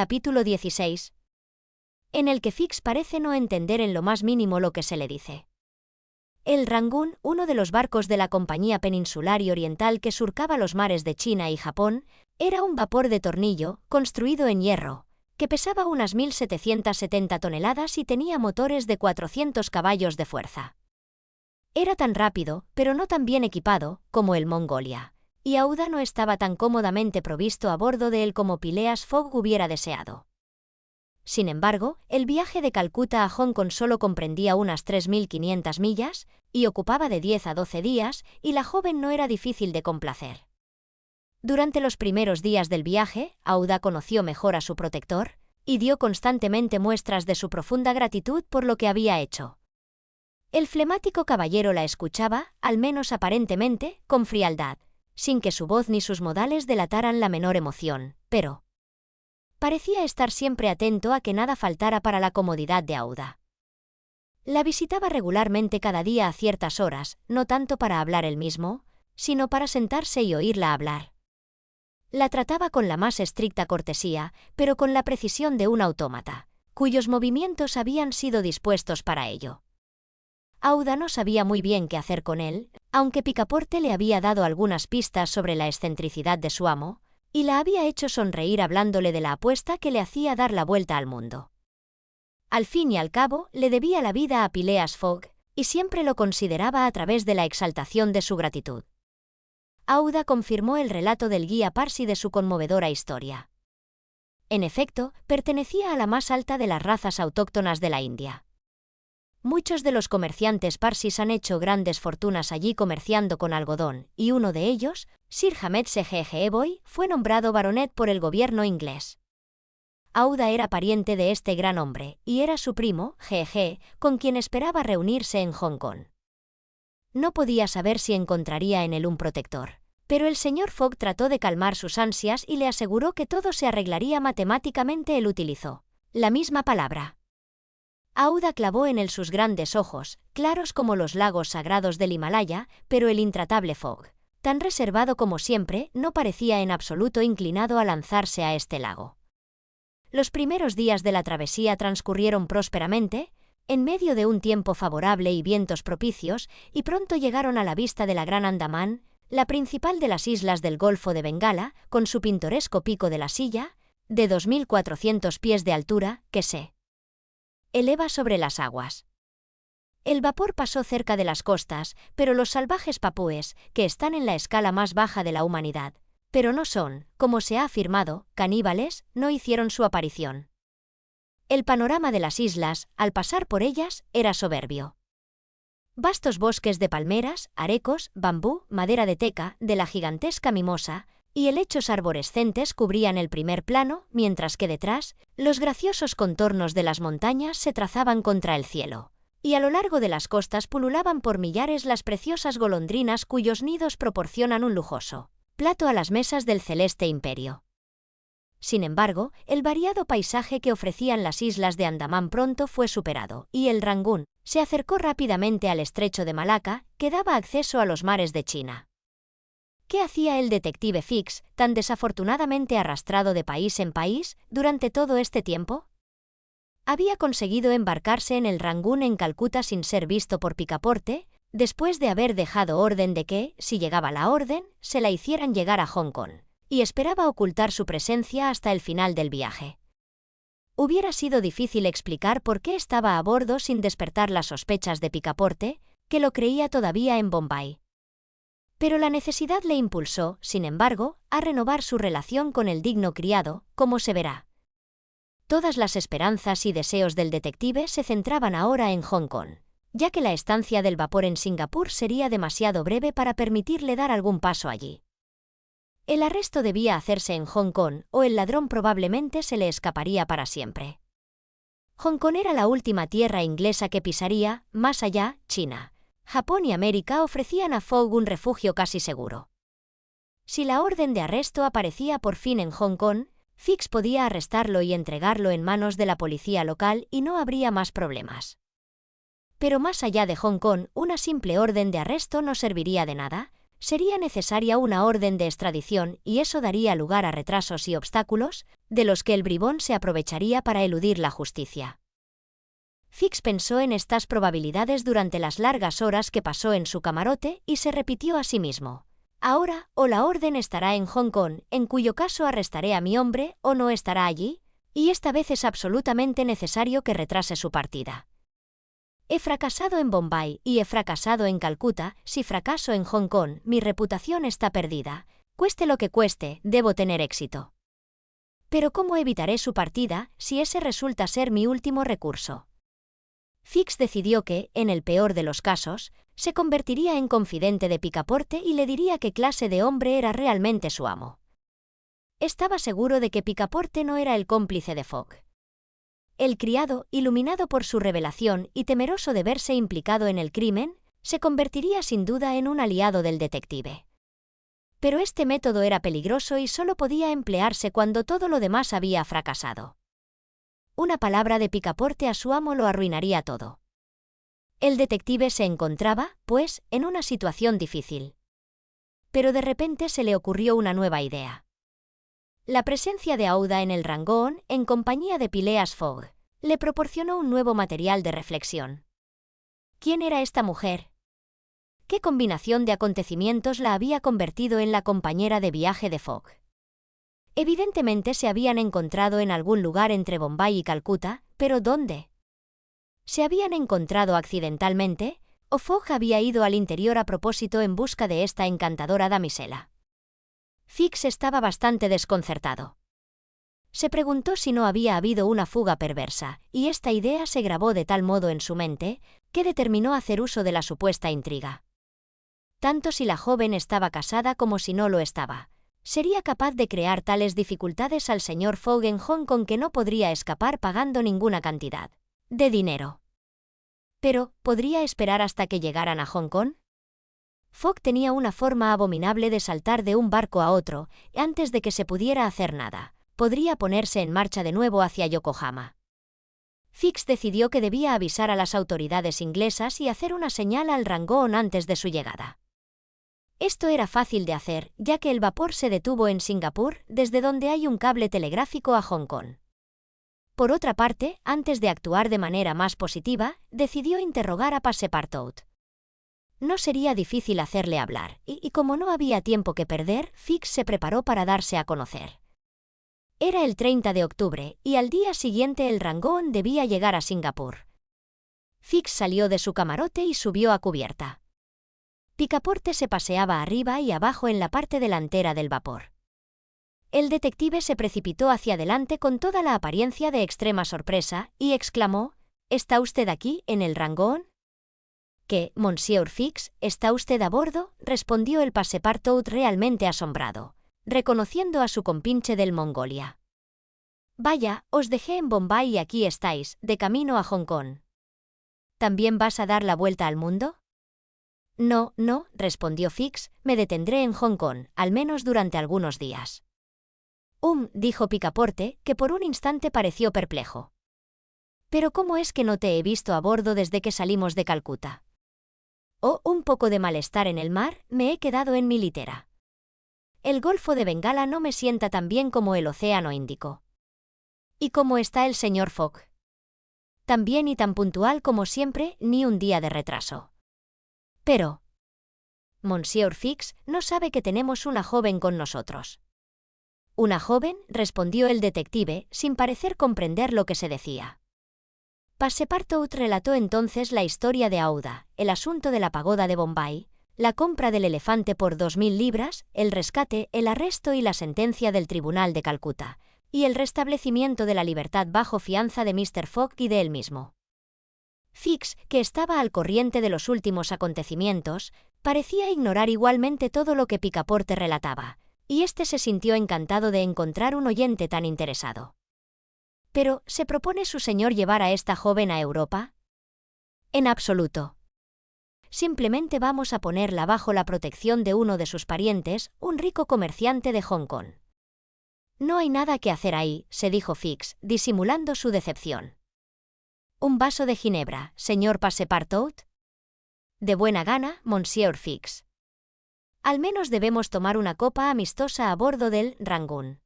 Capítulo 16. En el que Fix parece no entender en lo más mínimo lo que se le dice. El Rangoon, uno de los barcos de la Compañía Peninsular y Oriental que surcaba los mares de China y Japón, era un vapor de tornillo, construido en hierro, que pesaba unas 1.770 toneladas y tenía motores de 400 caballos de fuerza. Era tan rápido, pero no tan bien equipado, como el Mongolia, y Auda no estaba tan cómodamente provisto a bordo de él como Phileas Fogg hubiera deseado. Sin embargo, el viaje de Calcuta a Hong Kong solo comprendía unas 3.500 millas, y ocupaba de 10 a 12 días, y la joven no era difícil de complacer. Durante los primeros días del viaje, Auda conoció mejor a su protector, y dio constantemente muestras de su profunda gratitud por lo que había hecho. El flemático caballero la escuchaba, al menos aparentemente, con frialdad, sin que su voz ni sus modales delataran la menor emoción, pero parecía estar siempre atento a que nada faltara para la comodidad de Auda. La visitaba regularmente cada día a ciertas horas, no tanto para hablar él mismo, sino para sentarse y oírla hablar. La trataba con la más estricta cortesía, pero con la precisión de un autómata, cuyos movimientos habían sido dispuestos para ello. Auda no sabía muy bien qué hacer con él, aunque Picaporte le había dado algunas pistas sobre la excentricidad de su amo, y la había hecho sonreír hablándole de la apuesta que le hacía dar la vuelta al mundo. Al fin y al cabo, le debía la vida a Phileas Fogg, y siempre lo consideraba a través de la exaltación de su gratitud. Auda confirmó el relato del guía Parsi de su conmovedora historia. En efecto, pertenecía a la más alta de las razas autóctonas de la India. Muchos de los comerciantes parsis han hecho grandes fortunas allí comerciando con algodón, y uno de ellos, Sir Hamed Segh Eboy, fue nombrado baronet por el gobierno inglés. Auda era pariente de este gran hombre, y era su primo, G.G., con quien esperaba reunirse en Hong Kong. No podía saber si encontraría en él un protector, pero el señor Fogg trató de calmar sus ansias y le aseguró que todo se arreglaría matemáticamente. Él utilizó la misma palabra. Auda clavó en él sus grandes ojos, claros como los lagos sagrados del Himalaya, pero el intratable Fogg, tan reservado como siempre, no parecía en absoluto inclinado a lanzarse a este lago. Los primeros días de la travesía transcurrieron prósperamente, en medio de un tiempo favorable y vientos propicios, y pronto llegaron a la vista de la Gran Andamán, la principal de las islas del Golfo de Bengala, con su pintoresco pico de la Silla, de 2.400 pies de altura, que se eleva sobre las aguas. El vapor pasó cerca de las costas, pero los salvajes papúes, que están en la escala más baja de la humanidad, pero no son, como se ha afirmado, caníbales, no hicieron su aparición. El panorama de las islas, al pasar por ellas, era soberbio. Vastos bosques de palmeras, arecos, bambú, madera de teca, de la gigantesca mimosa, y helechos arborescentes cubrían el primer plano, mientras que detrás, los graciosos contornos de las montañas se trazaban contra el cielo, y a lo largo de las costas pululaban por millares las preciosas golondrinas cuyos nidos proporcionan un lujoso plato a las mesas del celeste imperio. Sin embargo, el variado paisaje que ofrecían las islas de Andamán pronto fue superado, y el Rangoon se acercó rápidamente al estrecho de Malaca, que daba acceso a los mares de China. ¿Qué hacía el detective Fix, tan desafortunadamente arrastrado de país en país, durante todo este tiempo? Había conseguido embarcarse en el Rangoon en Calcuta sin ser visto por Picaporte, después de haber dejado orden de que, si llegaba la orden, se la hicieran llegar a Hong Kong, y esperaba ocultar su presencia hasta el final del viaje. Hubiera sido difícil explicar por qué estaba a bordo sin despertar las sospechas de Picaporte, que lo creía todavía en Bombay. Pero la necesidad le impulsó, sin embargo, a renovar su relación con el digno criado, como se verá. Todas las esperanzas y deseos del detective se centraban ahora en Hong Kong, ya que la estancia del vapor en Singapur sería demasiado breve para permitirle dar algún paso allí. El arresto debía hacerse en Hong Kong, o el ladrón probablemente se le escaparía para siempre. Hong Kong era la última tierra inglesa que pisaría, más allá, China. Japón y América ofrecían a Fogg un refugio casi seguro. Si la orden de arresto aparecía por fin en Hong Kong, Fix podía arrestarlo y entregarlo en manos de la policía local y no habría más problemas. Pero más allá de Hong Kong, una simple orden de arresto no serviría de nada, sería necesaria una orden de extradición y eso daría lugar a retrasos y obstáculos, de los que el bribón se aprovecharía para eludir la justicia. Fix pensó en estas probabilidades durante las largas horas que pasó en su camarote y se repitió a sí mismo: ahora, o la orden estará en Hong Kong, en cuyo caso arrestaré a mi hombre, o no estará allí, y esta vez es absolutamente necesario que retrase su partida. He fracasado en Bombay y he fracasado en Calcuta. Si fracaso en Hong Kong, mi reputación está perdida. Cueste lo que cueste, debo tener éxito. Pero ¿cómo evitaré su partida si ese resulta ser mi último recurso? Fix decidió que, en el peor de los casos, se convertiría en confidente de Picaporte y le diría qué clase de hombre era realmente su amo. Estaba seguro de que Picaporte no era el cómplice de Fogg. El criado, iluminado por su revelación y temeroso de verse implicado en el crimen, se convertiría sin duda en un aliado del detective. Pero este método era peligroso y solo podía emplearse cuando todo lo demás había fracasado. Una palabra de Picaporte a su amo lo arruinaría todo. El detective se encontraba, pues, en una situación difícil. Pero de repente se le ocurrió una nueva idea. La presencia de Aouda en el Rangoon, en compañía de Phileas Fogg, le proporcionó un nuevo material de reflexión. ¿Quién era esta mujer? ¿Qué combinación de acontecimientos la había convertido en la compañera de viaje de Fogg? Evidentemente se habían encontrado en algún lugar entre Bombay y Calcuta, pero ¿dónde? ¿Se habían encontrado accidentalmente, o Fogg había ido al interior a propósito en busca de esta encantadora damisela? Fix estaba bastante desconcertado. Se preguntó si no había habido una fuga perversa, y esta idea se grabó de tal modo en su mente, que determinó hacer uso de la supuesta intriga. Tanto si la joven estaba casada como si no lo estaba, sería capaz de crear tales dificultades al señor Fogg en Hong Kong que no podría escapar pagando ninguna cantidad de dinero. Pero, ¿podría esperar hasta que llegaran a Hong Kong? Fogg tenía una forma abominable de saltar de un barco a otro, antes de que se pudiera hacer nada. Podría ponerse en marcha de nuevo hacia Yokohama. Fix decidió que debía avisar a las autoridades inglesas y hacer una señal al Rangoon antes de su llegada. Esto era fácil de hacer, ya que el vapor se detuvo en Singapur, desde donde hay un cable telegráfico a Hong Kong. Por otra parte, antes de actuar de manera más positiva, decidió interrogar a Passepartout. No sería difícil hacerle hablar, y como no había tiempo que perder, Fix se preparó para darse a conocer. Era el 30 de octubre, y al día siguiente el Rangoon debía llegar a Singapur. Fix salió de su camarote y subió a cubierta. Picaporte se paseaba arriba y abajo en la parte delantera del vapor. El detective se precipitó hacia adelante con toda la apariencia de extrema sorpresa, y exclamó: ¿Está usted aquí, en el Rangoon? ¿Qué, Monsieur Fix, está usted a bordo?, respondió el Passepartout realmente asombrado, reconociendo a su compinche del Mongolia. Vaya, os dejé en Bombay y aquí estáis, de camino a Hong Kong. ¿También vas a dar la vuelta al mundo? No, respondió Fix, me detendré en Hong Kong, al menos durante algunos días. Dijo Picaporte, que por un instante pareció perplejo. ¿Pero cómo es que no te he visto a bordo desde que salimos de Calcuta? Un poco de malestar en el mar, me he quedado en mi litera. El Golfo de Bengala no me sienta tan bien como el Océano Índico. ¿Y cómo está el señor Fogg? Tan bien y tan puntual como siempre, ni un día de retraso. Pero Monsieur Fix no sabe que tenemos una joven con nosotros. ¿Una joven?, respondió el detective, sin parecer comprender lo que se decía. Passepartout relató entonces la historia de Aouda, el asunto de la pagoda de Bombay, la compra del elefante por 2.000 libras, el rescate, el arresto y la sentencia del Tribunal de Calcuta, y el restablecimiento de la libertad bajo fianza de Mr. Fogg y de él mismo. Fix, que estaba al corriente de los últimos acontecimientos, parecía ignorar igualmente todo lo que Picaporte relataba, y éste se sintió encantado de encontrar un oyente tan interesado. ¿Pero se propone su señor llevar a esta joven a Europa? En absoluto. Simplemente vamos a ponerla bajo la protección de uno de sus parientes, un rico comerciante de Hong Kong. No hay nada que hacer ahí, se dijo Fix, disimulando su decepción. ¿Un vaso de ginebra, señor Passepartout? De buena gana, Monsieur Fix. Al menos debemos tomar una copa amistosa a bordo del Rangoon.